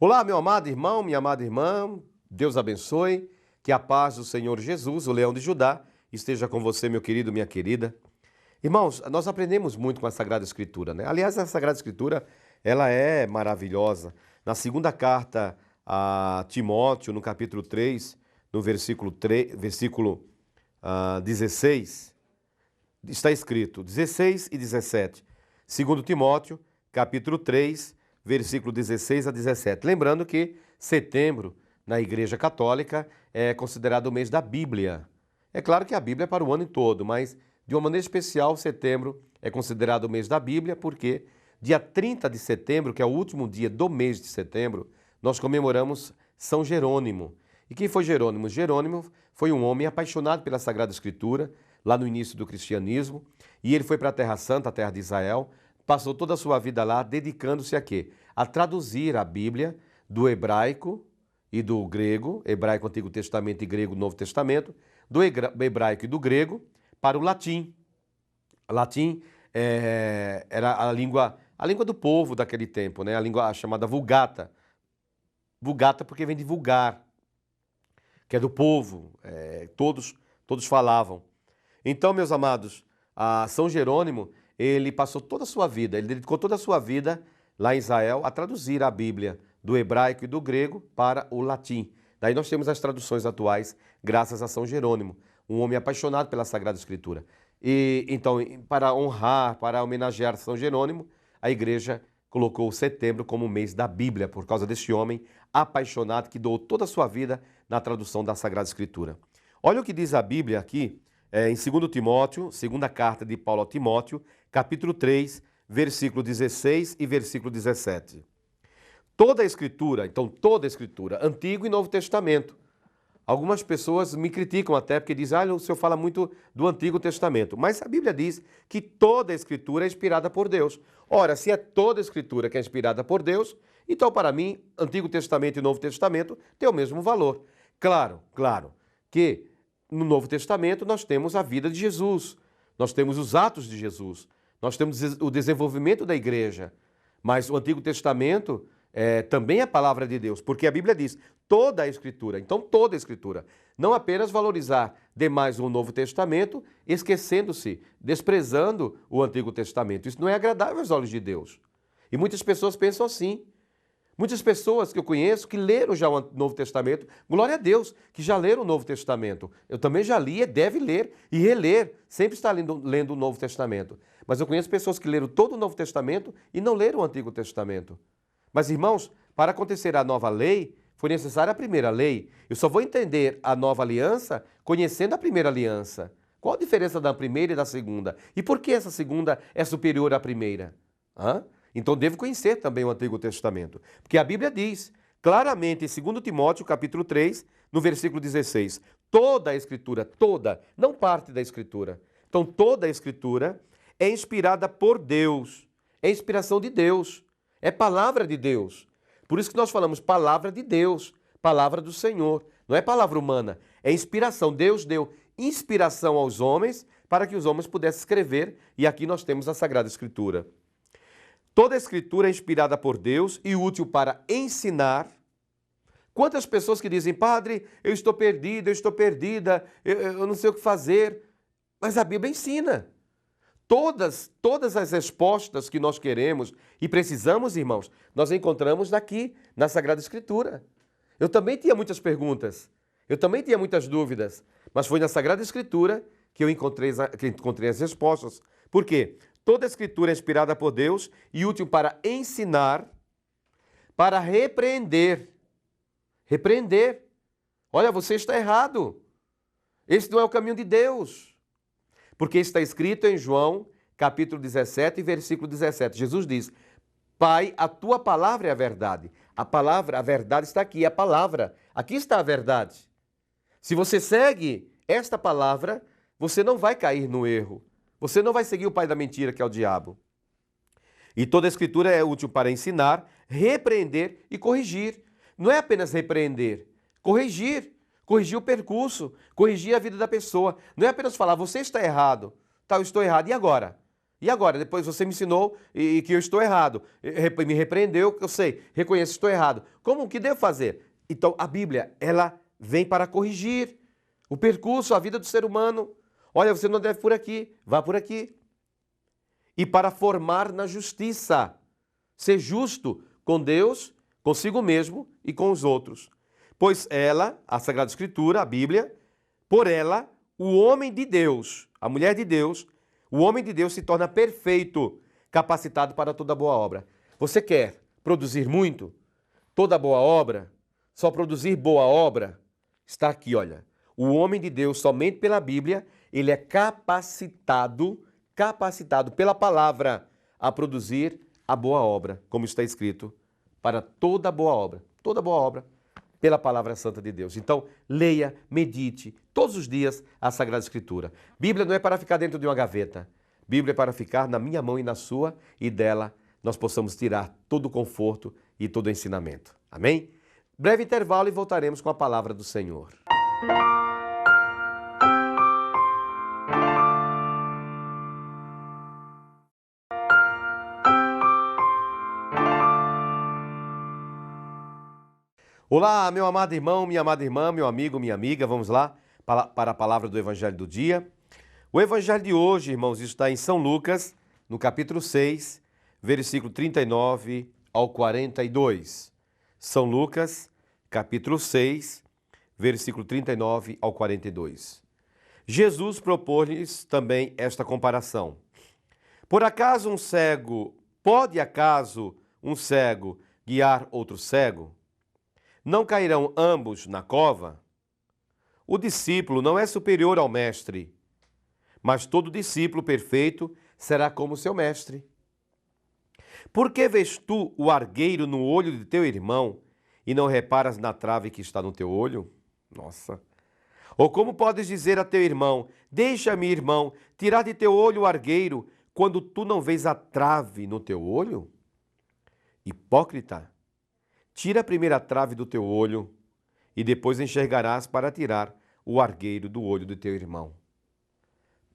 Olá, meu amado irmão, minha amada irmã, Deus abençoe, que a paz do Senhor Jesus, o Leão de Judá, esteja com você, meu querido, minha querida. Irmãos, nós aprendemos muito com a Sagrada Escritura, né? Aliás, a Sagrada Escritura, ela é maravilhosa. Na segunda carta a Timóteo, no capítulo 3, no versículo 16, está escrito, 16 e 17, segundo Timóteo, capítulo 3, versículo 16 a 17. Lembrando que setembro, na Igreja Católica, é considerado o mês da Bíblia. É claro que a Bíblia é para o ano todo, mas de uma maneira especial, setembro é considerado o mês da Bíblia, porque dia 30 de setembro, que é o último dia do mês de setembro, nós comemoramos São Jerônimo. E quem foi Jerônimo? Jerônimo foi um homem apaixonado pela Sagrada Escritura, lá no início do cristianismo, e ele foi para a Terra Santa, a terra de Israel, passou toda a sua vida lá dedicando-se a quê? A traduzir a Bíblia do hebraico e do grego, hebraico Antigo Testamento e grego Novo Testamento, do hebraico e do grego para o latim. O latim era a língua do povo daquele tempo, né? A língua chamada Vulgata. Vulgata porque vem de vulgar, que é do povo, todos falavam. Então, meus amados, a São Jerônimo, ele passou toda a sua vida, ele dedicou toda a sua vida lá em Israel a traduzir a Bíblia do hebraico e do grego para o latim. Daí nós temos as traduções atuais, graças a São Jerônimo, um homem apaixonado pela Sagrada Escritura. E então, para honrar, para homenagear São Jerônimo, a igreja colocou o setembro como o mês da Bíblia, por causa deste homem apaixonado que doou toda a sua vida na tradução da Sagrada Escritura. Olha o que diz a Bíblia aqui, em 2 Timóteo, segunda carta de Paulo a Timóteo, capítulo 3, versículo 16 e versículo 17. Toda a Escritura, então toda a Escritura, Antigo e Novo Testamento. Algumas pessoas me criticam até porque dizem, o senhor fala muito do Antigo Testamento. Mas a Bíblia diz que toda a Escritura é inspirada por Deus. Ora, se é toda a Escritura que é inspirada por Deus, então para mim, Antigo Testamento e Novo Testamento têm o mesmo valor. Claro que no Novo Testamento nós temos a vida de Jesus, nós temos os atos de Jesus, nós temos o desenvolvimento da igreja, mas o Antigo Testamento também é a palavra de Deus, porque a Bíblia diz toda a Escritura, então toda a Escritura. Não apenas valorizar demais o Novo Testamento, esquecendo-se, desprezando o Antigo Testamento. Isso não é agradável aos olhos de Deus. E muitas pessoas pensam assim. Muitas pessoas que eu conheço que leram já o Novo Testamento, glória a Deus, que já leram o Novo Testamento. Eu também já li e deve ler e reler, sempre está lendo o Novo Testamento. Mas eu conheço pessoas que leram todo o Novo Testamento e não leram o Antigo Testamento. Mas, irmãos, para acontecer a nova lei, foi necessária a primeira lei. Eu só vou entender a nova aliança conhecendo a primeira aliança. Qual a diferença da primeira e da segunda? E por que essa segunda é superior à primeira? Então devo conhecer também o Antigo Testamento. Porque a Bíblia diz claramente em 2 Timóteo, capítulo 3, no versículo 16, toda a Escritura, toda, não parte da Escritura. Então toda a Escritura é inspirada por Deus, é inspiração de Deus, é palavra de Deus. Por isso que nós falamos palavra de Deus, palavra do Senhor. Não é palavra humana, é inspiração. Deus deu inspiração aos homens para que os homens pudessem escrever, e aqui nós temos a Sagrada Escritura. Toda a Escritura é inspirada por Deus e útil para ensinar. Quantas pessoas que dizem, padre, eu estou perdido, eu estou perdida, eu não sei o que fazer. Mas a Bíblia ensina. Todas as respostas que nós queremos e precisamos, irmãos, nós encontramos daqui, na Sagrada Escritura. Eu também tinha muitas perguntas, eu também tinha muitas dúvidas, mas foi na Sagrada Escritura que eu encontrei as respostas. Por quê? Toda a Escritura é inspirada por Deus e útil para ensinar, para repreender. Repreender. Olha, você está errado. Esse não é o caminho de Deus. Porque está escrito em João, capítulo 17, versículo 17. Jesus diz, Pai, a tua palavra é a verdade. A verdade está aqui, a palavra. Aqui está a verdade. Se você segue esta palavra, você não vai cair no erro. Você não vai seguir o pai da mentira, que é o diabo. E toda a Escritura é útil para ensinar, repreender e corrigir. Não é apenas repreender, corrigir. Corrigir o percurso, corrigir a vida da pessoa. Não é apenas falar, você está errado. Tá, eu estou errado. E agora? E agora? Depois você me ensinou e que eu estou errado. Me repreendeu, eu sei, reconheço que estou errado. Como que devo fazer? Então, a Bíblia, ela vem para corrigir o percurso, a vida do ser humano. Olha, você não deve por aqui, vá por aqui. E para formar na justiça. Ser justo com Deus, consigo mesmo e com os outros. Pois ela, a Sagrada Escritura, a Bíblia, por ela, o homem de Deus, a mulher de Deus, o homem de Deus se torna perfeito, capacitado para toda boa obra. Você quer produzir muito? Toda boa obra? Só produzir boa obra? Está aqui, olha. O homem de Deus, somente pela Bíblia, ele é capacitado pela palavra a produzir a boa obra, como está escrito, para toda boa obra, pela palavra santa de Deus. Então, leia, medite todos os dias a Sagrada Escritura. Bíblia não é para ficar dentro de uma gaveta. Bíblia é para ficar na minha mão e na sua, e dela nós possamos tirar todo o conforto e todo o ensinamento. Amém? Breve intervalo e voltaremos com a palavra do Senhor. Olá, meu amado irmão, minha amada irmã, meu amigo, minha amiga, vamos lá para a palavra do Evangelho do dia. O Evangelho de hoje, irmãos, está em São Lucas, no capítulo 6, versículo 39 ao 42. São Lucas, capítulo 6, versículo 39 ao 42. Jesus propôs-lhes também esta comparação. Pode acaso um cego guiar outro cego? Não cairão ambos na cova? O discípulo não é superior ao mestre, mas todo discípulo perfeito será como seu mestre. Por que vês tu o argueiro no olho de teu irmão e não reparas na trave que está no teu olho? Nossa! Ou como podes dizer a teu irmão, deixa-me, irmão, tirar de teu olho o argueiro, quando tu não vês a trave no teu olho? Hipócrita! Tira a primeira trave do teu olho e depois enxergarás para tirar o argueiro do olho do teu irmão.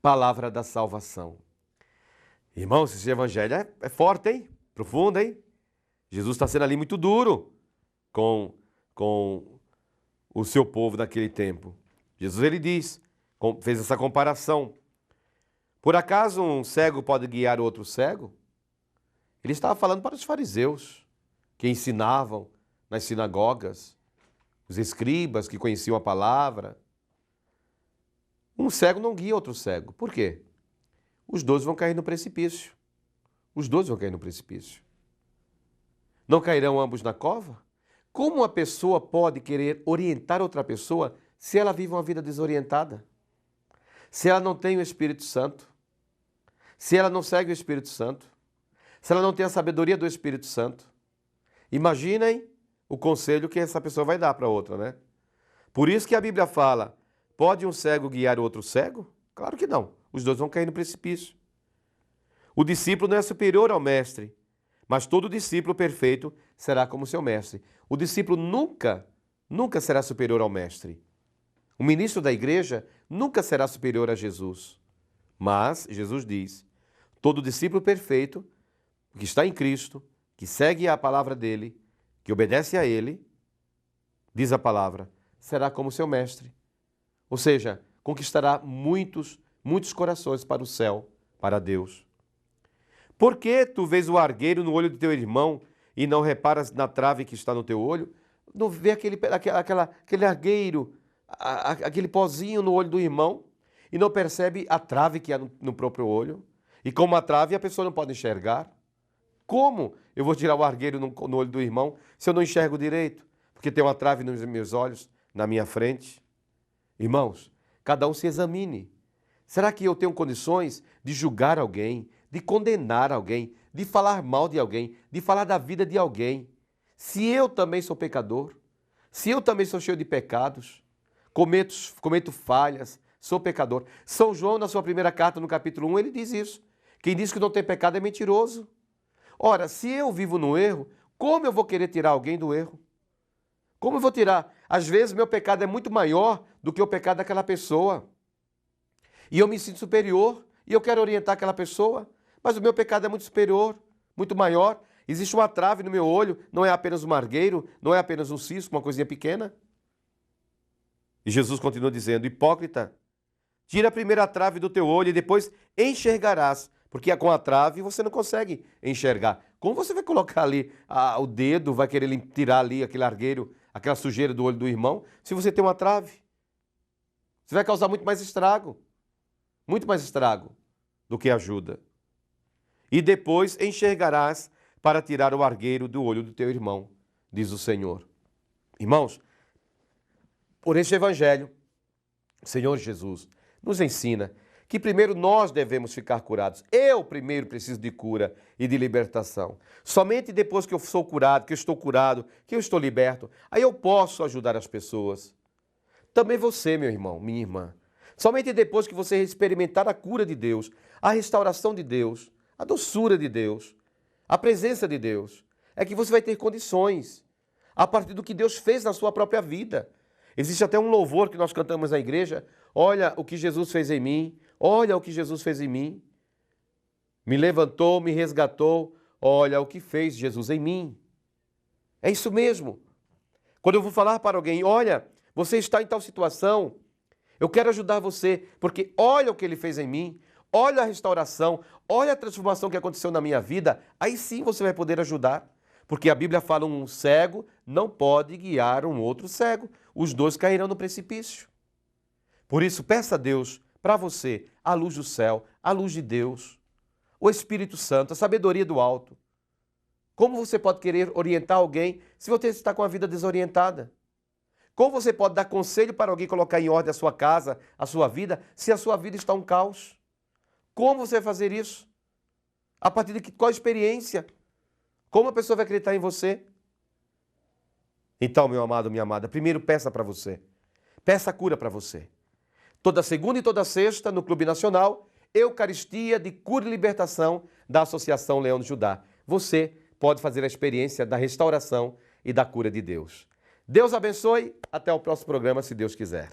Palavra da salvação. Irmãos, esse evangelho é forte, hein? Profundo, hein? Jesus está sendo ali muito duro com o seu povo daquele tempo. Jesus, ele diz, fez essa comparação. Por acaso um cego pode guiar outro cego? Ele estava falando para os fariseus, que ensinavam nas sinagogas, os escribas que conheciam a palavra. Um cego não guia outro cego. Por quê? Os dois vão cair no precipício. Os dois vão cair no precipício. Não cairão ambos na cova? Como uma pessoa pode querer orientar outra pessoa se ela vive uma vida desorientada? Se ela não tem o Espírito Santo? Se ela não segue o Espírito Santo? Se ela não tem a sabedoria do Espírito Santo? Imaginem o conselho que essa pessoa vai dar para outra, né? Por isso que a Bíblia fala, pode um cego guiar outro cego? Claro que não. Os dois vão cair no precipício. O discípulo não é superior ao mestre, mas todo discípulo perfeito será como seu mestre. O discípulo nunca será superior ao mestre. O ministro da igreja nunca será superior a Jesus. Mas, Jesus diz, todo discípulo perfeito, que está em Cristo, que segue a palavra dele, que obedece a ele, diz a palavra, será como seu mestre. Ou seja, conquistará muitos corações para o céu, para Deus. Por que tu vês o argueiro no olho do teu irmão e não reparas na trave que está no teu olho? Não vê aquele argueiro, aquele pozinho no olho do irmão e não percebe a trave que há no próprio olho? E como a trave, a pessoa não pode enxergar. Como eu vou tirar o argueiro no olho do irmão se eu não enxergo direito? Porque tem uma trave nos meus olhos, na minha frente. Irmãos, cada um se examine. Será que eu tenho condições de julgar alguém, de condenar alguém, de falar mal de alguém, de falar da vida de alguém? Se eu também sou pecador, se eu também sou cheio de pecados, cometo falhas, sou pecador. São João, na sua primeira carta, no capítulo 1, ele diz isso. Quem diz que não tem pecado é mentiroso. Ora, se eu vivo no erro, como eu vou querer tirar alguém do erro? Como eu vou tirar? Às vezes meu pecado é muito maior do que o pecado daquela pessoa. E eu me sinto superior e eu quero orientar aquela pessoa. Mas o meu pecado é muito superior, muito maior. Existe uma trave no meu olho, não é apenas um margueiro, não é apenas um cisco, uma coisinha pequena. E Jesus continua dizendo, hipócrita, tira a primeira trave do teu olho e depois enxergarás. Porque com a trave você não consegue enxergar. Como você vai colocar ali o dedo, vai querer tirar ali aquele argueiro, aquela sujeira do olho do irmão, se você tem uma trave? Você vai causar muito mais estrago do que ajuda. E depois enxergarás para tirar o argueiro do olho do teu irmão, diz o Senhor. Irmãos, por este evangelho, o Senhor Jesus nos ensina que primeiro nós devemos ficar curados. Eu primeiro preciso de cura e de libertação. Somente depois que eu sou curado, que eu estou curado, que eu estou liberto, aí eu posso ajudar as pessoas. Também você, meu irmão, minha irmã. Somente depois que você experimentar a cura de Deus, a restauração de Deus, a doçura de Deus, a presença de Deus, é que você vai ter condições a partir do que Deus fez na sua própria vida. Existe até um louvor que nós cantamos na igreja. Olha o que Jesus fez em mim. Olha o que Jesus fez em mim. Me levantou, me resgatou. Olha o que fez Jesus em mim. É isso mesmo. Quando eu vou falar para alguém, olha, você está em tal situação, eu quero ajudar você, porque olha o que ele fez em mim, olha a restauração, olha a transformação que aconteceu na minha vida, aí sim você vai poder ajudar. Porque a Bíblia fala, um cego não pode guiar um outro cego. Os dois cairão no precipício. Por isso, peça a Deus, para você, a luz do céu, a luz de Deus, o Espírito Santo, a sabedoria do alto. Como você pode querer orientar alguém se você está com a vida desorientada? Como você pode dar conselho para alguém colocar em ordem a sua casa, a sua vida, se a sua vida está um caos? Como você vai fazer isso? A partir de qual experiência? Como a pessoa vai acreditar em você? Então, meu amado, minha amada, primeiro peça para você. Peça a cura para você. Toda segunda e toda sexta, no Clube Nacional, Eucaristia de Cura e Libertação da Associação Leão de Judá. Você pode fazer a experiência da restauração e da cura de Deus. Deus abençoe. Até o próximo programa, se Deus quiser.